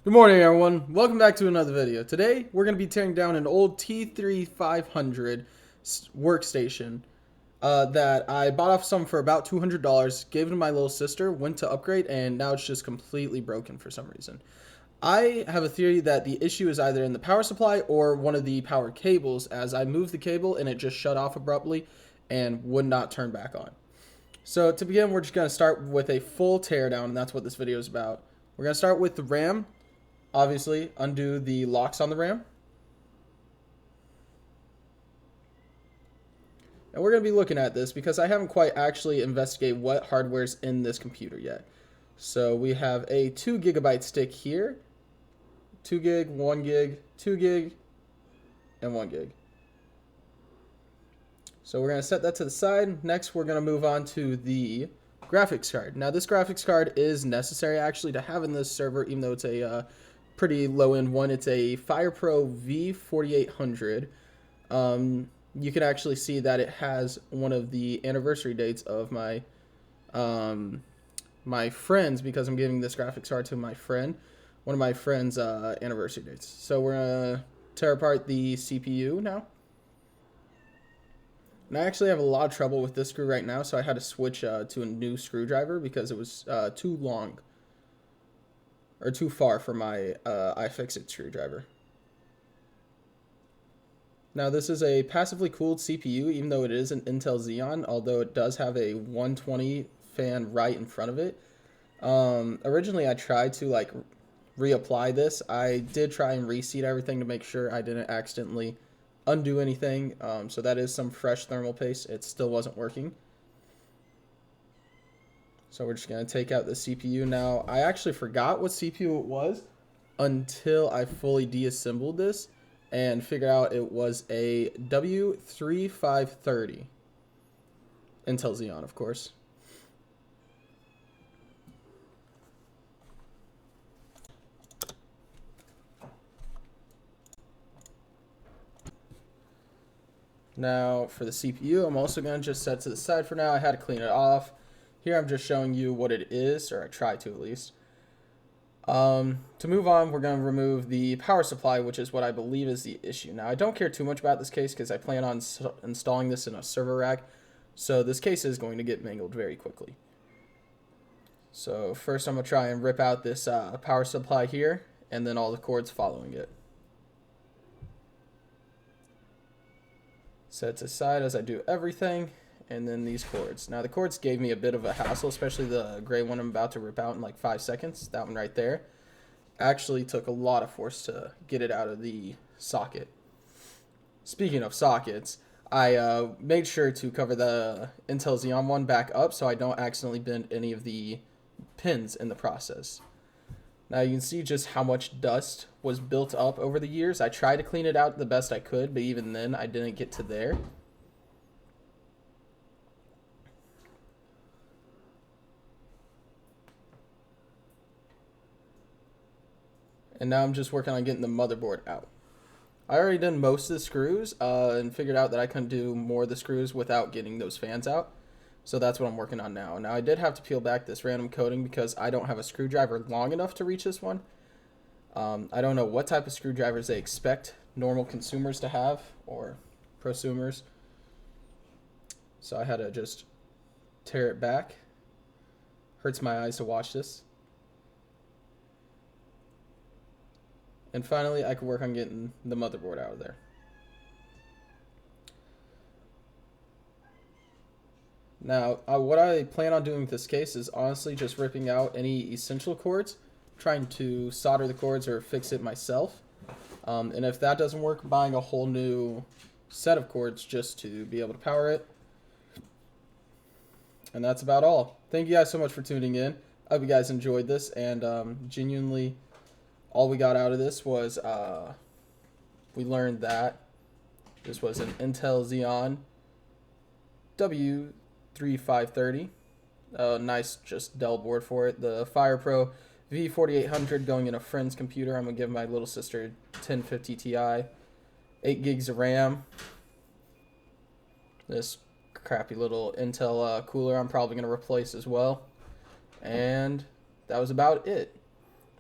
Good morning, everyone. Welcome back to another video. Today, we're going to be tearing down an old T3500 workstation that I bought off someone for about $200, gave it to my little sister, went to upgrade, and now it's just completely broken for some reason. I have a theory that the issue is either in the power supply or one of the power cables, as I moved the cable and it just shut off abruptly and would not turn back on. So to begin, we're just going to start with a full teardown, and that's what this video is about. We're going to start with the RAM. Obviously, undo the locks on the RAM. And we're going to be looking at this because I haven't quite actually investigated what hardware's in this computer yet. So we have a 2 gigabyte stick here. 2 gig, 1 gig, 2 gig, and 1 gig. So we're going to set that to the side. Next, we're going to move on to the graphics card. Now, this graphics card is necessary actually to have in this server, even though it's a pretty low-end one. It's a FirePro V4800. You can actually see that it has one of the anniversary dates of my my friends, because I'm giving this graphics card to my friend. One of my friend's anniversary dates. So we're gonna tear apart the CPU now. And I actually have a lot of trouble with this screw right now, so I had to switch to a new screwdriver because it was too long. Or too far for my iFixit screwdriver. Now this is a passively cooled CPU, even though it is an Intel Xeon, although it does have a 120 fan right in front of it. Originally I tried to reapply this. I did try and reseat everything to make sure I didn't accidentally undo anything. So that is some fresh thermal paste. It still wasn't working. So we're just going to take out the CPU now. I actually forgot what CPU it was until I fully deassembled this and figured out it was a W3530. Intel Xeon, of course. Now for the CPU, I'm also going to just set to the side for now. I had to clean it off. Here I'm just showing you what it is, or I try to at least. To move on, we're going to remove the power supply, which is what I believe is the issue. Now, I don't care too much about this case because I plan on installing this in a server rack, so this case is going to get mangled very quickly. So first I'm going to try and rip out this power supply here, and then all the cords following it. Set it aside as I do everything. And then these cords. Now the cords gave me a bit of a hassle, especially the gray one I'm about to rip out in like 5 seconds. That one right there. Actually took a lot of force to get it out of the socket. Speaking of sockets, I made sure to cover the Intel Xeon one back up so I don't accidentally bend any of the pins in the process. Now you can see just how much dust was built up over the years. I tried to clean it out the best I could, but even then I didn't get to there. And now I'm just working on getting the motherboard out. I already done most of the screws and figured out that I couldn't do more of the screws without getting those fans out. So that's what I'm working on now. Now I did have to peel back this random coating because I don't have a screwdriver long enough to reach this one. I don't know what type of screwdrivers they expect normal consumers to have, or prosumers. So I had to just tear it back. Hurts my eyes to watch this. And finally, I could work on getting the motherboard out of there. Now, what I plan on doing with this case is honestly just ripping out any essential cords, trying to solder the cords or fix it myself. And if that doesn't work, buying a whole new set of cords just to be able to power it. And that's about all. Thank you guys so much for tuning in. I hope you guys enjoyed this, and genuinely, all we got out of this was we learned that this was an Intel Xeon W3530. Nice just Dell board for it. The FirePro V4800 going in a friend's computer. I'm going to give my little sister 1050 Ti. 8 gigs of RAM. This crappy little Intel cooler I'm probably going to replace as well. And that was about it.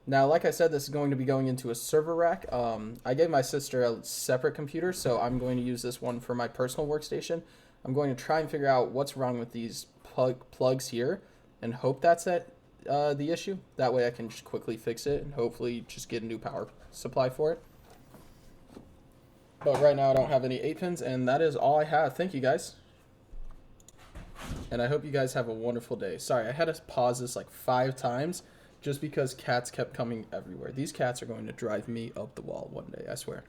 Now, like I said, this is going to be going into a server rack. I gave my sister a separate computer, so I'm going to use this one for my personal workstation. I'm going to try and figure out what's wrong with these plugs here and hope that's the issue. That way I can just quickly fix it and hopefully just get a new power supply for it. But right now I don't have any 8 pins, and that is all I have. Thank you guys. And I hope you guys have a wonderful day. Sorry, I had to pause this like 5 times just because cats kept coming everywhere. These cats are going to drive me up the wall one day, I swear.